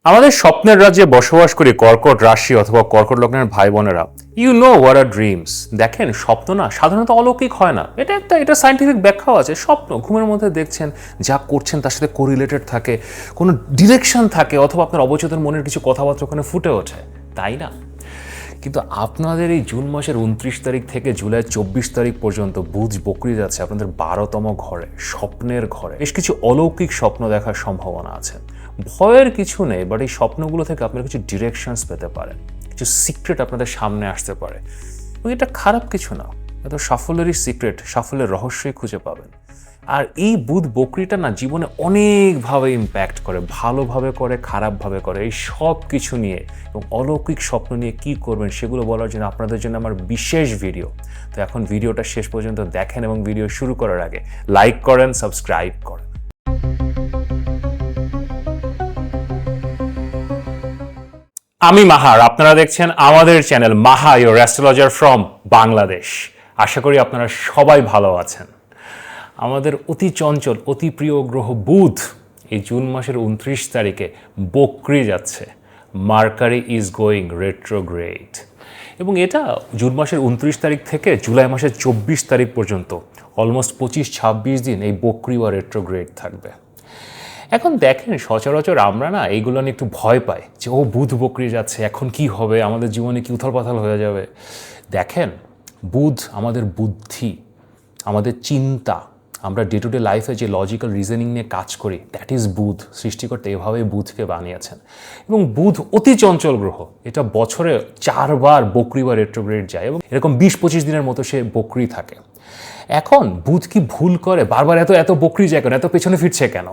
আমাদের স্বপ্নের রাজ্যে বসবাস করি কর্কট রাশি অথবা কর্কট লগ্নের ভাই বোনেরা। You know what are dreams. দেখেন, স্বপ্ন না সাধারণত অলৌকিক হয় না। এটা সায়েন্টিফিক ব্যাখ্যাও আছে। স্বপ্ন ঘুমের মধ্যে দেখছেন, যা করছেন তার সাথে কোরিলেটেড থাকে, কোনো ডিরেকশন থাকে, অথবা আপনার অবচেতন মনের কিছু কথাবার্তা ওখানে ফুটে ওঠে, তাই না? কিন্তু আপনাদের এই জুন মাসের 29 তারিখ থেকে জুলাই 24 তারিখ পর্যন্ত বুধ বকরি যাচ্ছে আপনাদের 12তম ঘরে, স্বপ্নের ঘরে। বেশ কিছু অলৌকিক স্বপ্ন দেখার সম্ভাবনা আছে। ভয়ের কিছু নেই, বাট এই স্বপ্নগুলো থেকে আপনারা কিছু ডিরেকশনস পেতে পারেন, কিছু সিক্রেট আপনাদের সামনে আসতে পারে। এবং এটা খারাপ কিছু না, এটা সাফল্যেরই সিক্রেট, সাফল্যের রহস্যই খুঁজে পাবেন। আর এই বুধ বকরিটা না জীবনে অনেকভাবে ইম্প্যাক্ট করে, ভালোভাবে করে, খারাপভাবে করে। এই সব কিছু নিয়ে এবং অলৌকিক স্বপ্ন নিয়ে কি করবেন সেগুলো বলার জন্য আপনাদের জন্য আমার বিশেষ ভিডিও। তো এখন ভিডিওটা শেষ পর্যন্ত দেখেন এবং ভিডিও শুরু করার আগে লাইক করেন, সাবস্ক্রাইব করেন। আমি মাহার, আপনারা দেখছেন আমাদের channel Maha your astrologer from Bangladesh. আশা করি আপনারা সবাই ভালো আছেন। আমাদের অতি চঞ্চল, অতি প্রিয় গ্রহ বুধ এই জুন মাসের 29 তারিখে বকরি যাচ্ছে। Mercury is going retrograde. এবং এটা জুন মাসের 29 তারিখ থেকে জুলাই মাসের 24 তারিখ পর্যন্ত অলমোস্ট 25-26 দিন এই বকরি বা রেট্রোগ্রেড থাকবে। এখন দেখেন, সচরাচর আমরা না এইগুলো নিয়ে একটু ভয় পাই যে ও বুধ বকরি যাচ্ছে, এখন কি হবে, আমাদের জীবনে কি উথালপাথাল হয়ে যাবে। দেখেন, বুধ আমাদের বুদ্ধি, আমাদের চিন্তা, আমরা ডে টু ডে লাইফে যে লজিক্যাল রিজনিং নিয়ে কাজ করি, দ্যাট ইজ বুধ। সৃষ্টিকর্তা এভাবেই বুধকে বানিয়েছেন। এবং বুধ অতি চঞ্চল গ্রহ, এটা বছরে 4 বার বকরি বা রেট্রোগ্রেড যায় এবং এরকম 20-25 দিনের মতো সে বকরি থাকে। এখন বুধ কি ভুল করে? বারবার এত এত বকরি যায় কেন, এত পেছনে ফিরছে কেন?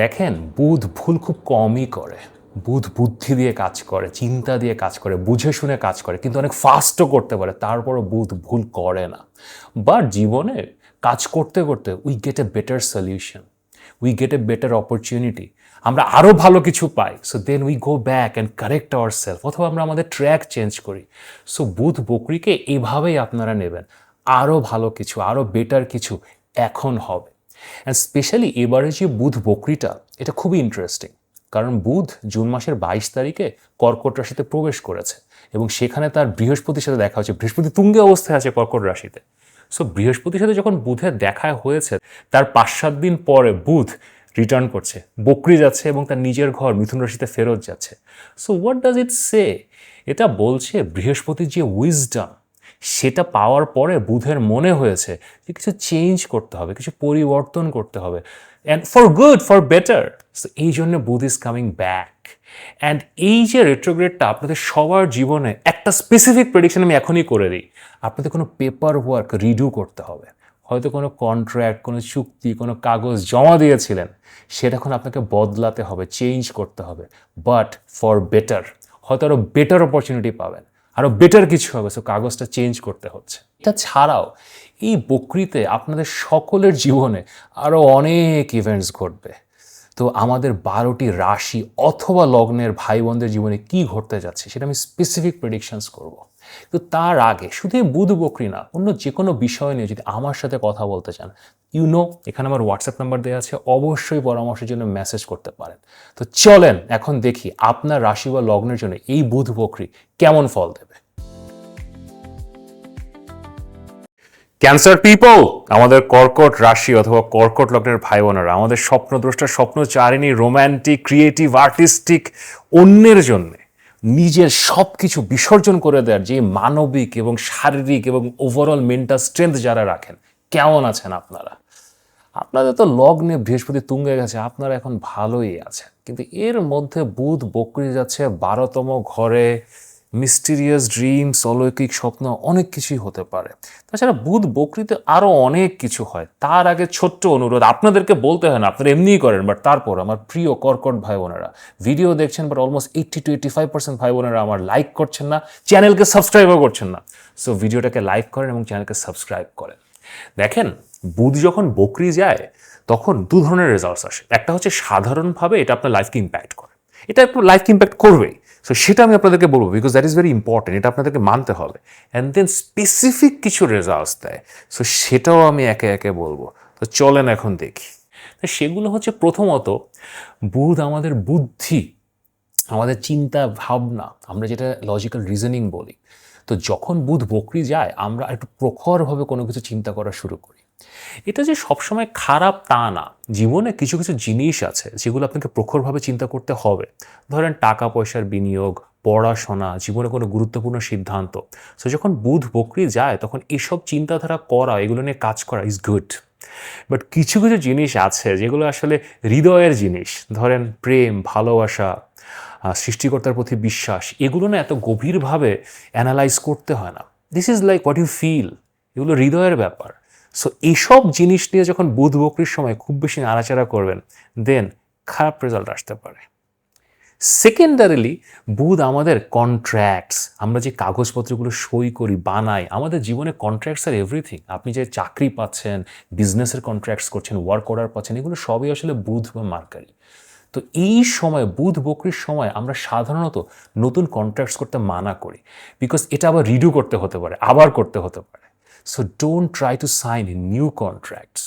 দেখেন, বুধ ভুল খুব কমই করে। বুধ বুদ্ধি দিয়ে কাজ করে, চিন্তা দিয়ে কাজ করে, বুঝে শুনে কাজ করে, কিন্তু অনেক ফাস্টও করতে পারে। তারপরও বুধ ভুল করে না। বাট জীবনে কাজ করতে করতে we get a better solution, we get a better opportunity. আমরা আরও ভালো কিছু পাই। So then we go back and correct our self, অথবা আমরা আমাদের ট্র্যাক চেঞ্জ করি। সো বুধ বকরিকে এভাবেই আপনারা নেবেন। আরও ভালো কিছু, আরও বেটার কিছু এখন হবে। অ্যান্ড স্পেশালি এবারে যে বুধ বকরিটা, এটা খুবই ইন্টারেস্টিং। কারণ বুধ জুন মাসের 22 তারিখে কর্কট রাশিতে প্রবেশ করেছে এবং সেখানে তার বৃহস্পতির সাথে দেখা হচ্ছে। বৃহস্পতি তুঙ্গে অবস্থায় আছে কর্কট রাশিতে। সো বৃহস্পতির সাথে যখন বুধের দেখা হয়েছে, তার 5-7 দিন পরে বুধ রিটার্ন করছে, বকরি যাচ্ছে এবং তার নিজের ঘর মিথুন রাশিতে ফেরত যাচ্ছে। সো হোয়াট ডাজ ইট সে? এটা বলছে বৃহস্পতির যে উইজডম, সেটা পাওয়ার পরে বুধের মনে হয়েছে যে কিছু চেঞ্জ করতে হবে, কিছু পরিবর্তন করতে হবে, and for good, for better. So এই জন্য বুধ ইজ কামিং ব্যাক। অ্যান্ড এই যে রেট্রোগ্রেডটা আপনাদের সবার জীবনে একটা স্পেসিফিক প্রেডিকশন আমি এখনই করে দিই। আপনাদের কোনো পেপার ওয়ার্ক রিডু করতে হবে। হয়তো কোনো কন্ট্রাক্ট, কোনো চুক্তি, কোনো কাগজ জমা দিয়েছিলেন, সেটা এখন আপনাকে বদলাতে হবে, চেঞ্জ করতে হবে, বাট ফর বেটার। হয়তো আরও বেটার অপরচুনিটি পাবেন, আরও বেটার কিছু হবে। সো কাগজটা চেঞ্জ করতে হচ্ছে। এটা ছাড়াও এই বকরিতে আপনাদের সকলের জীবনে আরও অনেক ইভেন্টস ঘটবে। তো আমাদের 12টি রাশি অথবা লগ্নের ভাই বোনদের জীবনে কি ঘটতে যাচ্ছে সেটা আমি স্পেসিফিক প্রেডিকশনস করব। তো তার আগে শুধু বুধ বকরি না, অন্য যে কোনো বিষয় নিয়ে যদি আমার সাথে কথা বলতে চান, এখানে আমার হোয়াটসঅ্যাপ নাম্বার দেওয়া আছে, অবশ্যই পরামর্শের জন্য মেসেজ করতে পারেন। তো চলেন এখন দেখি আপনার রাশি বা লগ্নের জন্য এই বুধ বকরি কেমন ফল দেবে। ক্যান্সার পিপল, আমাদের কর্কট রাশি অথবা কর্কট লগ্নের ভাই বোনেরা, আমাদের স্বপ্নদ্রষ্টা, স্বপ্নচারিণী, রোম্যান্টিক, ক্রিয়েটিভ, আর্টিস্টিক, অন্যের জন্যে নিজের সব কিছু বিসর্জন করে দেওয়ার যে মানবিক এবং শারীরিক এবং ওভারঅল মেন্টাল স্ট্রেংথ যারা রাখেন, কেমন আছেন আপনারা? আপনাদের তো লগ্নে বৃহস্পতি তুঙ্গে গেছে, আপনারা এখন ভালোই আছেন। কিন্তু এর মধ্যে বুধ বকরি যাচ্ছে 12তম ঘরে। মিস্টিরিয়াস ড্রিমস, অলৌকিক স্বপ্ন, অনেক কিছুই হতে পারে। তাছাড়া বুধ বকরিতে আরও অনেক কিছু হয়। তার আগে ছোট্ট অনুরোধ, আপনাদেরকে বলতে হয় না, আপনারা এমনিই করেন, বাট তারপর আমার প্রিয় কর্কট ভাই বোনেরা, ভিডিও দেখছেন বাট অলমোস্ট 80-85% ভাই বোনেরা আমার লাইক করছেন না, চ্যানেলকে সাবস্ক্রাইবও করছেন না। সো ভিডিওটাকে লাইক করেন এবং চ্যানেলকে সাবস্ক্রাইব করেন। দেখেন, বুধ যখন বকরি যায় তখন 2 ধরনের রেজাল্টস আসে। একটা হচ্ছে সাধারণভাবে এটা আপনার লাইফকে ইম্প্যাক্ট করে, এটা আপনার লাইফকে ইম্প্যাক্ট করবেই। সো সেটা আমি আপনাদেরকে বলবো, because that is very important, এটা আপনাদেরকে মানতে হবে। অ্যান্ড দেন স্পেসিফিক কিছু রেজাল্টস দেয়, সো সেটাও আমি একে একে বলবো। তো চলেন এখন দেখি। সেগুলো হচ্ছে, প্রথমত বুধ আমাদের বুদ্ধি আমাদের চিন্তা ভাবনা, আমরা যেটা লজিক্যাল রিজনিং বলি। তো যখন বুধ বকরি যায় আমরা একটু প্রখরভাবে কোনো কিছু চিন্তা করা শুরু করি। এটা যে সবসময় খারাপ তা না, জীবনে কিছু কিছু জিনিস আছে যেগুলো আপনাকে প্রখরভাবে চিন্তা করতে হবে। ধরেন টাকা পয়সার বিনিয়োগ, পড়াশোনা, জীবনে কোনো গুরুত্বপূর্ণ সিদ্ধান্ত। সো যখন বুধ বকরি যায় তখন এসব চিন্তাধারা করা, এগুলো নিয়ে কাজ করা ইজ গুড। বাট কিছু কিছু জিনিস আছে যেগুলো আসলে হৃদয়ের জিনিস, ধরেন প্রেম, ভালোবাসা, সৃষ্টিকর্তার প্রতি বিশ্বাস, এগুলো না এত গভীরভাবে অ্যানালাইজ করতে হয় না। This is like what you feel, এগুলো হৃদয়ের ব্যাপার। সো এইসব জিনিস নিয়ে যখন বুধ বকরির সময় খুব বেশি নাড়াচাড়া করবেন, দেন খারাপ রেজাল্ট আসতে পারে। সেকেন্ডারিলি বুধ আমাদের কন্ট্রাক্টস, আমরা যে কাগজপত্রগুলো সই করি, বানাই, আমাদের জীবনে কন্ট্রাক্টস আর এভরিথিং। আপনি যে চাকরি পাচ্ছেন, বিজনেসের কন্ট্রাক্টস করছেন, ওয়ার্ক অর্ডার পাচ্ছেন, এগুলো সবই আসলে বুধ বা মার্কারি। তো এই সময় বুধ বকরির সময় আমরা সাধারণত নতুন কন্ট্রাক্টস করতে মানা করি, বিকজ এটা আবার রিডু করতে হতে পারে, আবার করতে হতে পারে। So don't try to sign in new contracts.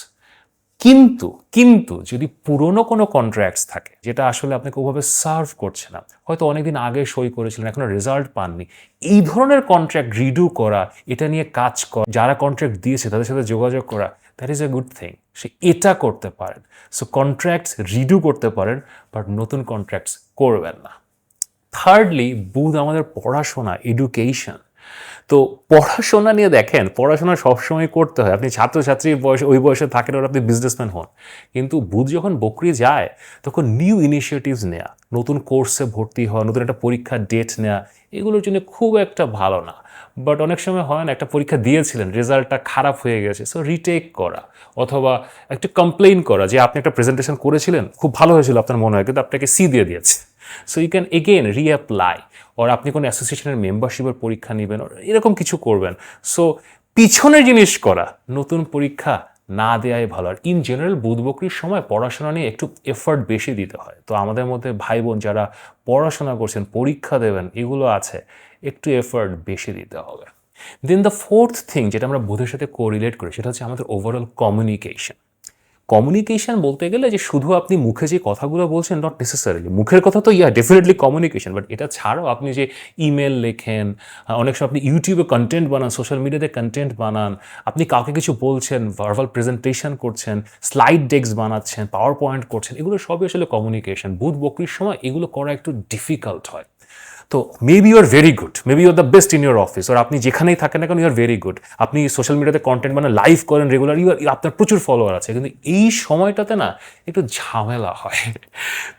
কিন্তু কিন্তু যদি পুরনো কোনো কন্ট্রাক্টস থাকে যেটা আসলে আপনাকে ওভাবে সার্ভ করছে না, হয়তো অনেকদিন আগে সই করেছিলেন, এখনো রেজাল্ট পাননি, এই ধরনের কন্ট্রাক্ট রিডু করা, এটা নিয়ে কাজ করা, যারা কন্ট্রাক্ট দিয়েছে তাদের সাথে যোগাযোগ করা, that is a good thing. সে এটা করতে পারেন। সো কন্ট্রাক্টস রিডু করতে পারেন, বাট নতুন কন্ট্রাক্টস করবেন না। থার্ডলি, বুধ আমাদের পড়াশোনা, এডুকেশন। তো পড়াশোনা নিয়ে দেখেন, পড়াশোনা সবসময় করতে হয়। আপনি ছাত্রছাত্রীর বয়সে, ওই বয়সে থাকেন আর আপনি বিজনেসম্যান হন। কিন্তু বুধ যখন বকরি যায় তখন নিউ ইনিশিয়েটিভস নেওয়া, নতুন কোর্সে ভর্তি হওয়া, নতুন একটা পরীক্ষার ডেট নেওয়া, এগুলোর জন্য খুব একটা ভালো না। বাট অনেক সময় হয় না, একটা পরীক্ষা দিয়েছিলেন, রেজাল্টটা খারাপ হয়ে গেছে, সো রিটেক করা, অথবা একটু কমপ্লেইন করা যে আপনি একটা প্রেজেন্টেশন করেছিলেন, খুব ভালো হয়েছিল আপনার মনে হয়, কিন্তু আপনাকে সি দিয়ে দিয়েছে। So you can again reapply, or আপনি কোনো অ্যাসোসিয়েশনের মেম্বারশিপের পরীক্ষা নেবেন, এরকম কিছু করবেন। সো পিছনের জিনিস করা, নতুন পরীক্ষা না দেওয়াই ভালো। আর ইন জেনারেল বুধ বকরির সময় পড়াশোনা নিয়ে একটু এফর্ট বেশি দিতে হয়। তো আমাদের মধ্যে ভাই বোন যারা পড়াশোনা করছেন, পরীক্ষা দেবেন, এগুলো আছে, একটু এফর্ট বেশি দিতে হবে। দেন দ্য ফোর্থ থিং যেটা আমরা বুধের সাথে কোরিলেট করি, সেটা হচ্ছে আমাদের ওভারঅল কমিউনিকেশন। কমিউনিকেশন বলতে গেলে যে শুধু আপনি মুখে যে কথাগুলো বলছেন, নট নেসেসারিলি। মুখের কথা তো ডেফিনেটলি কমিউনিকেশন, বাট এটা ছাড়াও আপনি যে ইমেল লেখেন, অনেক সময় আপনি ইউটিউবে কন্টেন্ট বানান, সোশ্যাল মিডিয়াতে কন্টেন্ট বানান, আপনি কাউকে কিছু বলছেন, ভার্বাল প্রেজেন্টেশন করছেন, স্লাইড ডেক্স বানাচ্ছেন, পাওয়ার পয়েন্ট করছেন, এগুলো সবই আসলে কমিউনিকেশন। বুধ বকরির সময় এগুলো করা একটু ডিফিকাল্ট হয়। তো maybe you are very good, maybe you are the best in your office, আর আপনি যেখানেই থাকেন না কেন ইউ আর ভেরি গুড, আপনি সোশ্যাল মিডিয়াতে কন্টেন্ট মানে লাইভ করেন রেগুলার, আপনার প্রচুর ফলোয়ার আছে, কিন্তু এই সময়টাতে না একটু ঝামেলা হয়।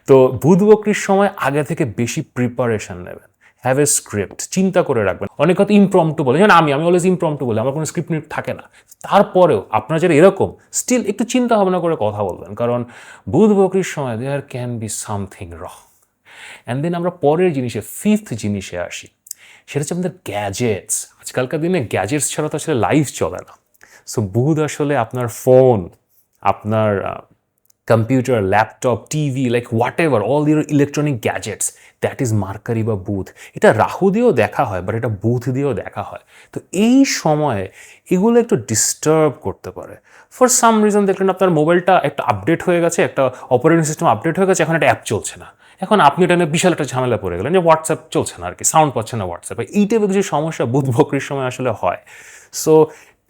তো বুধ বকরির সময় আগে থেকে বেশি প্রিপারেশন নেবেন, হ্যাভ এ স্ক্রিপ্ট, চিন্তা করে রাখবেন। অনেক কথা ইমপ্রম্পটু বলে, যেমন আমি অলওয়েজ ইমপ্রম্পটু বলি, আমার কোনো স্ক্রিপ্ট থাকে না। তারপরেও আপনার যারা এরকম, স্টিল একটু চিন্তা ভাবনা করে কথা বলবেন, কারণ বুধ বকরির সময় there can be something wrong. And then আমরা পরের জিনিসে, ফিফথ জিনিসে আসি, সেটা হচ্ছে আমাদের গ্যাজেটস। আজকালকার দিনে গ্যাজেটস ছাড়া তো আসলে লাইফ চলে না। সো বুধ আসলে আপনার ফোন, আপনার computer, laptop, TV, like what ever, all your electronic gadgets, that is mercury বা বুধ। এটা রাহু দিয়েও দেখা হয়, বাট এটা বুধ দিয়েও দেখা হয়। তো এই সময়ে এগুলো একটু ডিস্টার্ব করতে পারে। ফর সাম রিজন দেখলেন আপনার মোবাইলটা একটা আপডেট হয়ে গেছে, একটা অপারেটিং সিস্টেম আপডেট হয়ে গেছে, এখন একটা অ্যাপ চলছে না, এখন আপনি এটা নিয়ে বিশাল একটা ঝামেলা পড়ে গেলেন যে হোয়াটসঅ্যাপ চলছে না, আর কি সাউন্ড পাচ্ছে না হোয়াটসঅ্যাপে। এই টাইপের কিছু সমস্যা বুধ বকরির সময় আসলে হয়। সো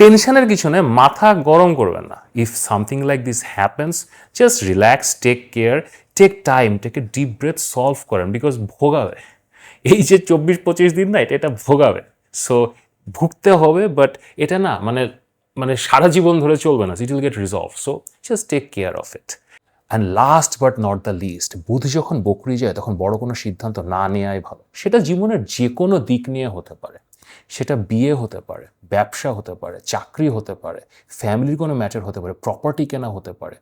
টেনশনের কিছু নেই, মাথা গরম করবেন না। If something like this happens, just relax, take care, take time, take a deep breath, solve করেন, বিকজ ভোগাবে এই যে 24-25 দিন না, এটা ভোগাবে। সো ভুগতে হবে, বাট এটা না মানে মানে সারা জীবন ধরে চলবে না, it will get resolved. So just take care of it. And last but not the least, বুধ যখন বকরি যায় তখন বড় কোনো সিদ্ধান্ত না নেওয়াই ভালো। সেটা জীবনের যে কোনো দিক নিয়ে হতে পারে, সেটা বিয়ে হতে পারে, ব্যবসা হতে পারে, চাকরি হতে পারে, ফ্যামিলির কোনো ম্যাটার হতে পারে, প্রপার্টি কেনা হতে পারে।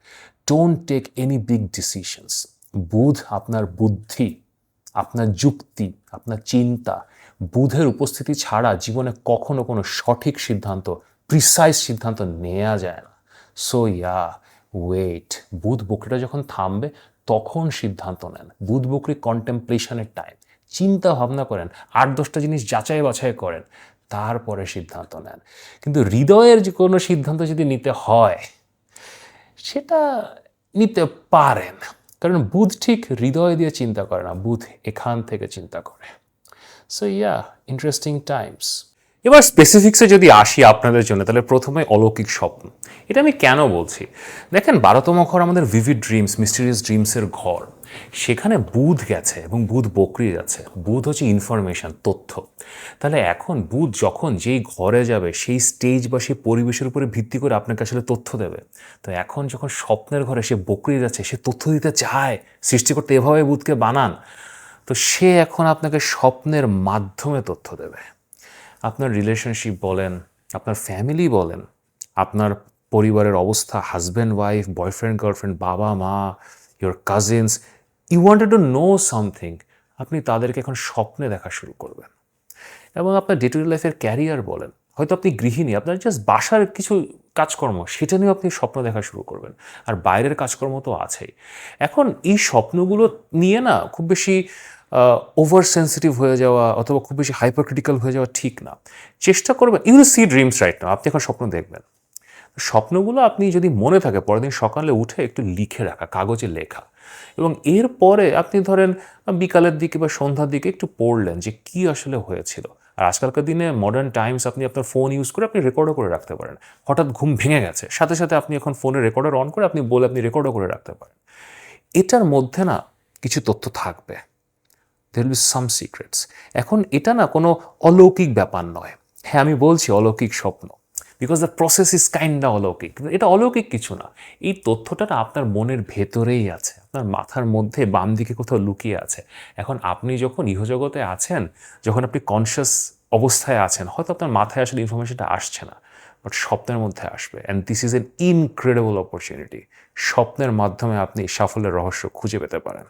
Don't take any big decisions. বুধ আপনার বুদ্ধি, আপনার যুক্তি, আপনার চিন্তা, বুধের উপস্থিতি ছাড়া জীবনে কখনো কোনো সঠিক সিদ্ধান্ত, প্রিসাইজ সিদ্ধান্ত নেওয়া যায় না। সো ওয়েট, বুধ বকরিটা যখন থামবে তখন সিদ্ধান্ত নেন। বুধ বকরি কন্টেম্পলেশনের টাইম, চিন্তা ভাবনা করেন, 8-10টা জিনিস যাচাই বাছাই করেন, তারপরে সিদ্ধান্ত নেন। কিন্তু হৃদয়ের যে কোনো সিদ্ধান্ত যদি নিতে হয়, সেটা নিতে পারেন, কারণ বুধ ঠিক হৃদয় দিয়ে চিন্তা করে না, বুধ এখান থেকে চিন্তা করে। So yeah, interesting Times. এবার স্পেসিফিক্সে যদি আসি আপনাদের জন্য, তাহলে প্রথমে অলৌকিক স্বপ্ন। এটা আমি কেন বলছি, দেখেন 12তম ঘর আমাদের ভিভিড ড্রিমস, মিস্টেরিয়াস ড্রিমসের ঘর। সেখানে বুধ গেছে এবং বুধ বকরি যাচ্ছে। বুধ হচ্ছে ইনফরমেশন, তথ্য। তাহলে এখন বুধ যখন যেই ঘরে যাবে সেই স্টেজ বা সেই পরিবেশের উপরে ভিত্তি করে আপনাকে আসলে তথ্য দেবে। তো এখন যখন স্বপ্নের ঘরে সে বকরি যাচ্ছে, সে তথ্য দিতে চায়, সৃষ্টিকর্তা এভাবে বুধকে বানান। তো সে এখন আপনাকে স্বপ্নের মাধ্যমে তথ্য দেবে। আপনার রিলেশনশিপ বলেন, আপনার ফ্যামিলি বলেন, আপনার পরিবারের অবস্থা, হাজব্যান্ড ওয়াইফ, বয়ফ্রেন্ড গার্লফ্রেন্ড, বাবা মা, your cousins, you wanted to know something, আপনি তাদেরকে এখন স্বপ্নে দেখা শুরু করবেন। এবং আপনার ডে টু ডে লাইফের ক্যারিয়ার বলেন, হয়তো আপনি গৃহিণী, আপনার জাস্ট বাসার কিছু কাজকর্ম, সেটা নিয়েও আপনি স্বপ্ন দেখা শুরু করবেন। আর বাইরের কাজকর্ম তো আছেই। এখন এই স্বপ্নগুলো নিয়ে না খুব বেশি ওভার সেন্সিটিভ হয়ে যাওয়া অথবা খুব বেশি হাইপারক্রিটিক্যাল হয়ে যাওয়া ঠিক না। চেষ্টা করবেন, ইউ সি ড্রিমস রাইট না, আপনি এখন স্বপ্ন দেখবেন। স্বপ্নগুলো আপনি যদি মনে থাকে পরের দিন সকালে উঠে একটু লিখে রাখা, কাগজে লেখা, এবং এরপরে আপনি ধরেন বিকালের দিকে বা সন্ধ্যার দিকে একটু পড়লেন যে কি আসলে হয়েছিল। আর আজকালকার দিনে মডার্ন টাইমস, আপনি আপনার ফোন ইউজ করে আপনি রেকর্ডও করে রাখতে পারেন। হঠাৎ ঘুম ভেঙে গেছে, সাথে সাথে আপনি এখন ফোনে রেকর্ডার অন করে আপনি রেকর্ডও করে রাখতে পারেন। এটার মধ্যে না কিছু তথ্য থাকবে, there will be some secrets। এখন এটা না কোনো অলৌকিক ব্যাপার নয়। হ্যাঁ, আমি বলছি অলৌকিক স্বপ্ন, because the process is kinda অলৌকিক, কিন্তু এটা অলৌকিক কিছু না। এই তথ্যটা না আপনার মনের ভেতরেই আছে, আপনার মাথার মধ্যে বাম দিকে কোথাও লুকিয়ে আছে। এখন আপনি যখন ইহজগতে আছেন, যখন আপনি কনসিয়াস অবস্থায় আছেন, হয়তো আপনার মাথায় আসলে ইনফরমেশনটা আসছে না, বাট স্বপ্নের মধ্যে আসবে। And this is an incredible opportunity. স্বপ্নের মাধ্যমে আপনি সাফল্যের রহস্য খুঁজে পেতে পারেন।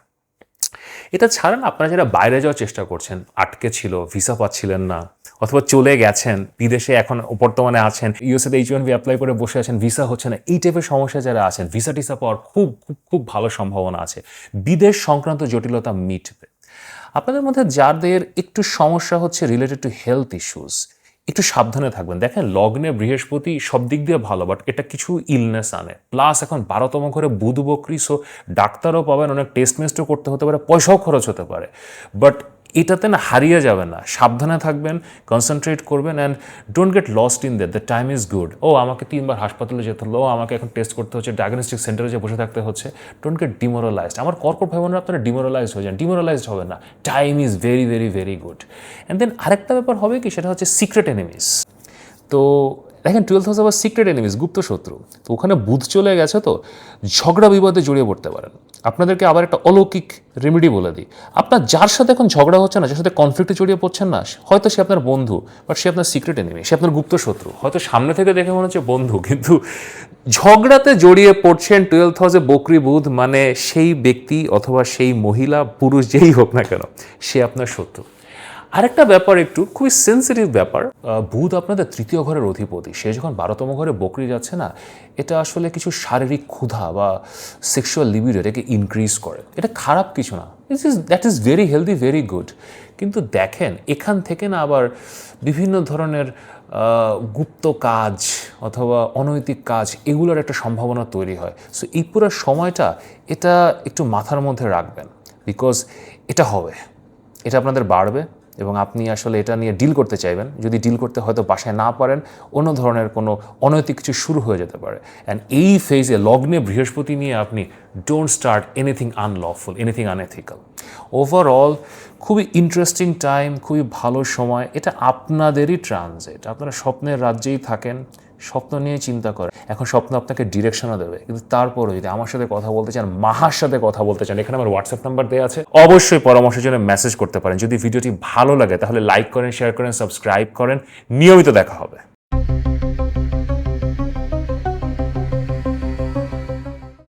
এটা ছাড়া না, আপনারা যারা বাইরে যাওয়ার চেষ্টা করছেন, আটকে ছিল, ভিসা পাচ্ছিলেন না, অথবা চলে গেছেন বিদেশে, এখন বর্তমানে আছেন ইউএসএতে H1B অ্যাপ্লাই করে বসে আছেন, ভিসা হচ্ছে না, এই টাইপের সমস্যা যারা আছেন, ভিসা টিসা পাওয়ার খুব খুব খুব ভালো সম্ভাবনা আছে। বিদেশ সংক্রান্ত জটিলতা মিটবে। আপনাদের মধ্যে যাদের একটু সমস্যা হচ্ছে রিলেটেড টু হেলথ ইস্যুস, একটু সাবধানে থাকবেন। দেখেন লগ্নে বৃহস্পতি সব দিক দিয়ে ভালো, বাট এটা কিছু ইলনেস আনে। প্লাস এখন 12তম ঘরে বুধ বকরি, সো ডাক্তারও পাবেন, অনেক টেস্ট মেস্টও করতে হতে পারে, পয়সাও খরচ হতে পারে। বাট এটাতে না হারিয়ে যাবে না, সাবধানে থাকবেন, কনসেন্ট্রেট করবেন, and don't get lost in that. The time is good. ও আমাকে 3বার হাসপাতালে যেতে হলো, আমাকে এখন টেস্ট করতে হচ্ছে, ডায়াগনস্টিক সেন্টারে যে বসে থাকতে হচ্ছে। Don't get demoralised. আমার কর্কট ভাই বোনেরা, আপনারা ডিমোরালাইজড হয়ে যান। ডিমোরালাইজড হবে না, time is very very very good. And then আরেকটা ব্যাপার হবে কি, সেটা হচ্ছে সিক্রেট এনিমিস। তো দেখেন 12th হাউস আবার সিক্রেট এনিমিস, গুপ্ত শত্রু। তো ওখানে বুধ চলে গেছে, তো ঝগড়া বিবাদে জড়িয়ে পড়তে পারেন। আপনাদেরকে আবার একটা অলৌকিক রেমেডি বলে দিই। আপনার যার সাথে এখন ঝগড়া হচ্ছে না, যার সাথে কনফ্লিক্টে জড়িয়ে পড়ছেন না, হয়তো সে আপনার বন্ধু, বাট সে আপনার সিক্রেট এনিমি, সে আপনার গুপ্ত শত্রু। হয়তো সামনে থেকে দেখে মনে হচ্ছে বন্ধু, কিন্তু ঝগড়াতে জড়িয়ে পড়ছেন 12th হাউসে বকরি বুধ, মানে সেই ব্যক্তি অথবা সেই মহিলা, পুরুষ যেই হোক না কেন, সে আপনার শত্রু। আরেকটা ব্যাপার, একটু খুবই সেন্সিটিভ ব্যাপার, বুধ আপনাদের 3য় ঘরের অধিপতি। সে যখন 12তম ঘরে বকরি যাচ্ছে না, এটা আসলে কিছু শারীরিক ক্ষুধা বা সেক্সুয়াল লিবিডো এটাকে ইনক্রিজ করে। এটা খারাপ কিছু না, that is very healthy, very good. কিন্তু দেখেন এখান থেকে না আবার বিভিন্ন ধরনের গুপ্ত কাজ অথবা অনৈতিক কাজ, এগুলোর একটা সম্ভাবনা তৈরি হয়। সো এই পুরো সময়টা এটা একটু মাথার মধ্যে রাখবেন, বিকজ এটা হবে, এটা আপনাদের বাড়বে এবং আপনি আসলে এটা নিয়ে ডিল করতে চাইবেন। যদি ডিল করতে হয়তো বাসায় না পারেন, অন্য ধরনের কোনো অনৈতিক কিছু শুরু হয়ে যেতে পারে। অ্যান্ড এই ফেজে লগ্নে বৃহস্পতি নিয়ে আপনি don't start anything unlawful, anything unethical. Overall খুবই ইন্টারেস্টিং টাইম, খুবই ভালো সময়। এটা আপনাদেরই ট্রানজিট, আপনারা স্বপ্নের রাজ্যেই থাকেন, স্বপ্ন নিয়ে চিন্তা করেন। এখন স্বপ্ন আপনাকে ডিরেকশনও দেবে, কিন্তু তারপরও যদি আমার সাথে কথা বলতে চান, মাহার সাথে কথা বলতে চান, এখানে আমার হোয়াটসঅ্যাপ নাম্বার দেওয়া আছে, অবশ্যই পরামর্শের জন্য মেসেজ করতে পারেন। যদি ভিডিওটি ভালো লাগে তাহলে লাইক করেন, শেয়ার করেন, সাবস্ক্রাইব করেন। নিয়মিত দেখা হবে।